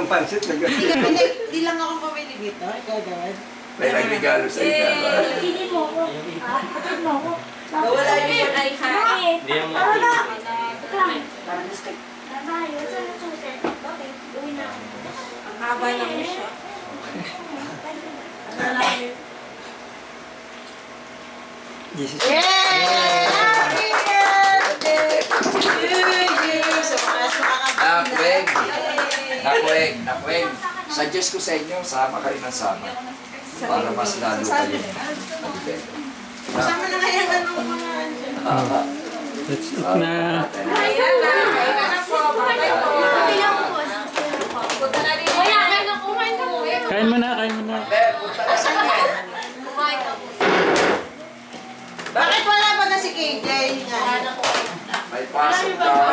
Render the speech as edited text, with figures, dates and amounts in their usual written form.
ng pansit. Hindi lang ako pamili dito. Ikaw gawin. May nagregalo sa inyo. Hindi mo ako. Patid mo ako. Nawala yung Ay, hi. Hindi yung Tara na. Tara. Tara na. Bye-bye. What's up, susi? Okay. Uwi na ako. Ang haba lang mo siya. Jesus. Yay! Happy birthday to you! Sa mga Nakweng. Nakweng. Nakweng. Suggest ko sa inyo, sama kayo ng sama. Para mas lalo kayo. Kasama na ngayon ang mga Let's eat na. Ayan na. Ayan na po. Bye po. Punta na rin. Kaya, kain na. Kumain ka mo. Kain mo na, kain mo na. Punta na sa inyo. Kumain ka po. Bakit wala pa na si KJ? May pasok ka.